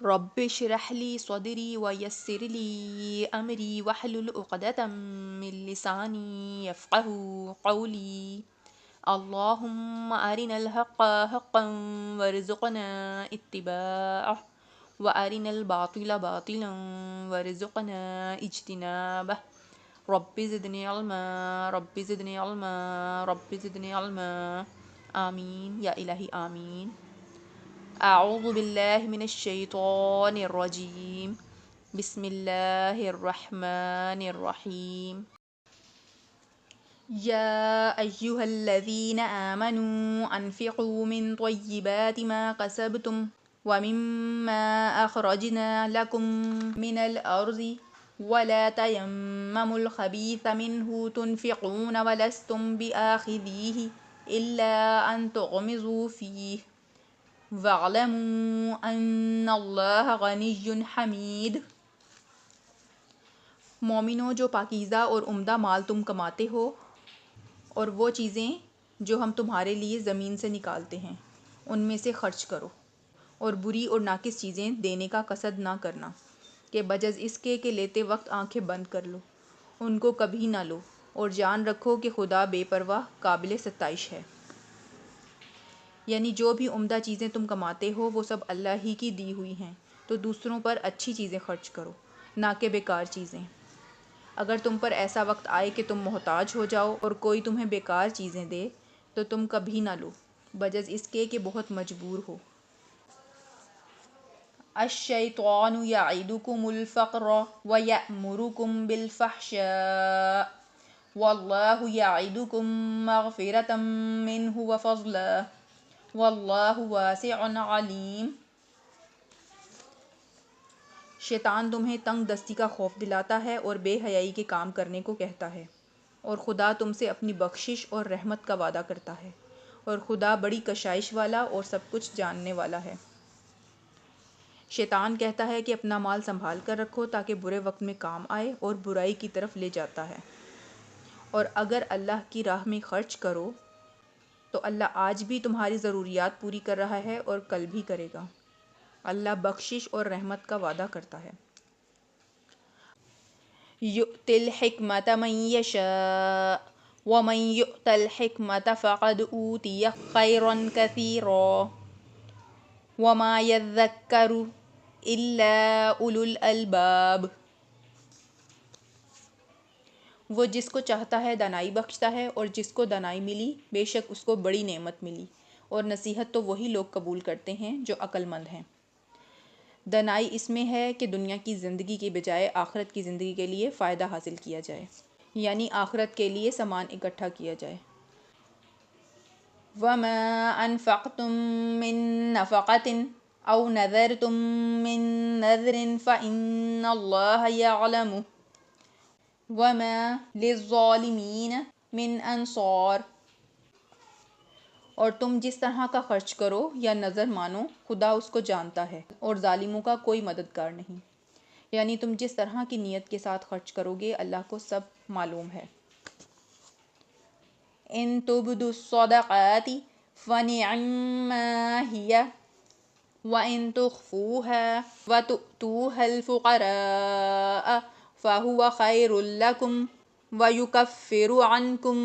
رب اشرح لي صدري ويسر لي أمري واحلل عقدة من لساني يفقه قولي. اللهم أرنا الحق حقا وارزقنا اتباعه وأرنا الباطل باطلا وارزقنا اجتنابه. رب زدني علما رب زدني علما رب زدني علما. آمين يا إلهي آمين. أعوذ بالله من الشيطان الرجيم. بسم الله الرحمن الرحيم. يا أيها الذين آمنوا أنفقوا من طيبات ما كسبتم ومما أخرجنا لكم من الأرض ولا تيمموا الخبيث منه تنفقون ولستم بآخذيه إلا أن تغمضوا فيه وَاعْلَمُوا أَنَّ اللَّهَ غَنِيٌّ حَمِيدٌ۔ مومنوں، جو پاکیزہ اور عمدہ مال تم کماتے ہو اور وہ چیزیں جو ہم تمہارے لیے زمین سے نکالتے ہیں ان میں سے خرچ کرو، اور بری اور ناقص چیزیں دینے کا قصد نہ کرنا کہ بجز اس کے لیتے وقت آنکھیں بند کر لو، ان کو کبھی نہ لو، اور جان رکھو کہ خدا بے پرواہ قابل ستائش ہے۔ یعنی جو بھی عمدہ چیزیں تم کماتے ہو وہ سب اللہ ہی کی دی ہوئی ہیں، تو دوسروں پر اچھی چیزیں خرچ کرو، نہ کہ بیکار چیزیں۔ اگر تم پر ایسا وقت آئے کہ تم محتاج ہو جاؤ اور کوئی تمہیں بیکار چیزیں دے تو تم کبھی نہ لو، بجز اس کے کہ بہت مجبور ہو۔ الشیطان یعدکم الفقر ویأمرکم بالفحشاء واللہ یعدکم مغفرۃ منہ وفضلا واللہ واسع علیم۔ شیطان تمہیں تنگ دستی کا خوف دلاتا ہے اور بے حیائی کے کام کرنے کو کہتا ہے، اور خدا تم سے اپنی بخشش اور رحمت کا وعدہ کرتا ہے، اور خدا بڑی کشائش والا اور سب کچھ جاننے والا ہے۔ شیطان کہتا ہے کہ اپنا مال سنبھال کر رکھو تاکہ برے وقت میں کام آئے، اور برائی کی طرف لے جاتا ہے۔ اور اگر اللہ کی راہ میں خرچ کرو تو اللہ آج بھی تمہاری ضروریات پوری کر رہا ہے اور کل بھی کرے گا۔ اللہ بخشش اور رحمت کا وعدہ کرتا ہے۔ یؤتی الحکمۃ من یشاء ومن یؤت الحکمۃ فقد اوتی خیرا کثیرا وما یذکر الا اولو الالباب۔ وہ جس کو چاہتا ہے دانائی بخشتا ہے، اور جس کو دانائی ملی بے شک اس کو بڑی نعمت ملی، اور نصیحت تو وہی لوگ قبول کرتے ہیں جو عقل مند ہیں۔ دانائی اس میں ہے کہ دنیا کی زندگی کے بجائے آخرت کی زندگی کے لیے فائدہ حاصل کیا جائے، یعنی آخرت کے لیے سامان اکٹھا کیا جائے۔ وَمَا أَنفَقْتُم مِّن نَّفَقَةٍ أَوْ نَذَرْتُم مِّن نَّذْرٍ فَإِنَّ اللَّهَ يَعْلَمُهُ وَمَا لِلظَّالِمِينَ مِنْ أَنصَارٍ۔ اور تم جس طرح کا خرچ کرو یا نظر مانو خدا اس کو جانتا ہے، اور ظالموں کا کوئی مددگار نہیں۔ یعنی تم جس طرح کی نیت کے ساتھ خرچ کرو گے اللہ کو سب معلوم ہے۔ ان تبدوا الصدقات فنعما هي وان تخفوها وتؤتوها الفقراء فهو خير لكم ويكفر عنكم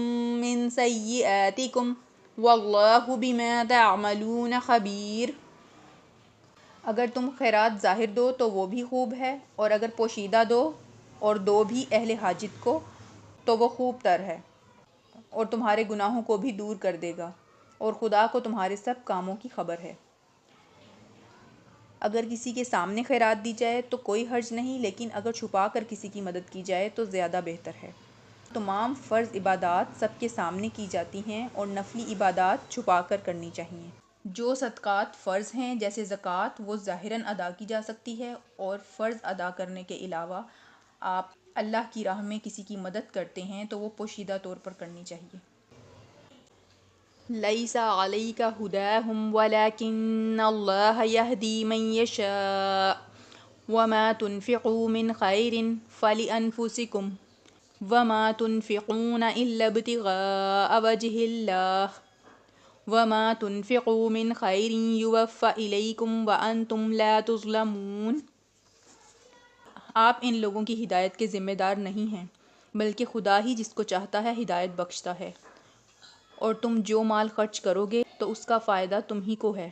من سيئاتكم واللہ بما تعملون خبیر۔ اگر تم خیرات ظاہر دو تو وہ بھی خوب ہے، اور اگر پوشیدہ دو اور دو بھی اہل حاجت کو تو وہ خوب تر ہے، اور تمہارے گناہوں کو بھی دور کر دے گا، اور خدا کو تمہارے سب کاموں کی خبر ہے۔ اگر کسی کے سامنے خیرات دی جائے تو کوئی حرج نہیں، لیکن اگر چھپا کر کسی کی مدد کی جائے تو زیادہ بہتر ہے۔ تمام فرض عبادات سب کے سامنے کی جاتی ہیں، اور نفلی عبادات چھپا کر کرنی چاہیے۔ جو صدقات فرض ہیں جیسے زکوٰۃ وہ ظاہراً ادا کی جا سکتی ہے، اور فرض ادا کرنے کے علاوہ آپ اللہ کی راہ میں کسی کی مدد کرتے ہیں تو وہ پوشیدہ طور پر کرنی چاہیے۔ لیس علیک ھداھم ولکن اللہ یہدی من یشاء وما تنفقوا من خیر فلانفسکم وما تنفقون الا ابتغاء وجہ اللہ وما تنفقوا من خیر یوفى الیکم وانتم لا تظلمون۔ آپ ان لوگوں کی ہدایت کے ذمہ دار نہیں ہیں، بلکہ خدا ہی جس کو چاہتا ہے ہدایت بخشتا ہے۔ اور تم جو مال خرچ کرو گے تو اس کا فائدہ تم ہی کو ہے،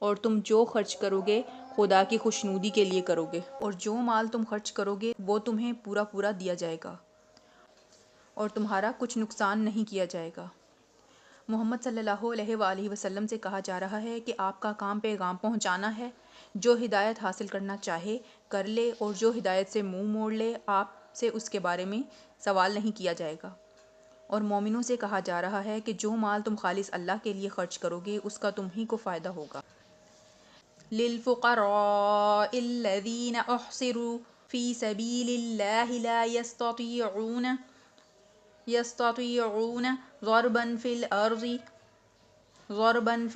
اور تم جو خرچ کرو گے خدا کی خوشنودی کے لیے کرو گے، اور جو مال تم خرچ کرو گے وہ تمہیں پورا پورا دیا جائے گا، اور تمہارا کچھ نقصان نہیں کیا جائے گا۔ محمد صلی اللہ علیہ وآلہ وسلم سے کہا جا رہا ہے کہ آپ کا کام پیغام پہنچانا ہے۔ جو ہدایت حاصل کرنا چاہے کر لے، اور جو ہدایت سے منہ موڑ لے آپ سے اس کے بارے میں سوال نہیں کیا جائے گا۔ اور مومنوں سے کہا جا رہا ہے کہ جو مال تم خالص اللہ کے لیے خرچ کرو گے اس کا تم ہی کو فائدہ ہوگا۔ للفقراء الذين احصروا في سبيل الله لا يستطيعون ضربا في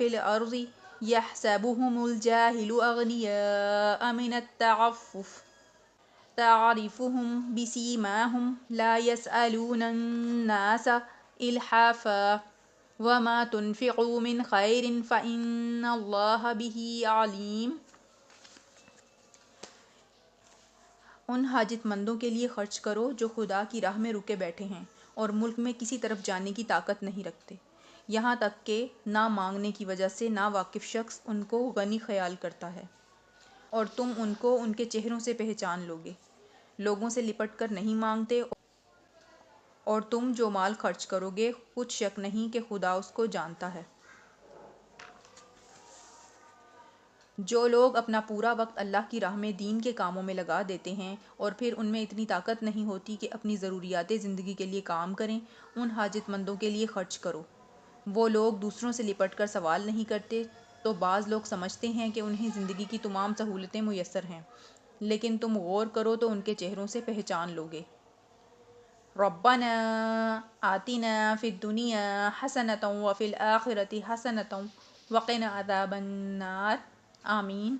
الأرض يحسبهم الجاهل أغنياء من التعفف تعرفهم بسيماهم لا يسألون الناس إلحافا وما تنفقوا من خير فإن الله به عليم۔ ان حاجت مندوں کے لیے خرچ کرو جو خدا کی راہ میں رکے بیٹھے ہیں اور ملک میں کسی طرف جانے کی طاقت نہیں رکھتے، یہاں تک کہ نہ مانگنے کی وجہ سے نا واقف شخص ان کو غنی خیال کرتا ہے، اور تم ان کو ان کے چہروں سے پہچان لوگے، لوگوں سے لپٹ کر نہیں مانگتے، اور تم جو مال خرچ کرو گے کچھ شک نہیں کہ خدا اس کو جانتا ہے۔ جو لوگ اپنا پورا وقت اللہ کی راہ میں دین کے کاموں میں لگا دیتے ہیں اور پھر ان میں اتنی طاقت نہیں ہوتی کہ اپنی ضروریات زندگی کے لیے کام کریں، ان حاجت مندوں کے لیے خرچ کرو۔ وہ لوگ دوسروں سے لپٹ کر سوال نہیں کرتے، تو بعض لوگ سمجھتے ہیں کہ انہیں زندگی کی تمام سہولتیں میسر ہیں، لیکن تم غور کرو تو ان کے چہروں سے پہچان لوگے۔ ربنا آتنا فی الدنیا حسنۃ وفی الآخرۃ حسنۃ وقنا عذاب النار۔ آمین۔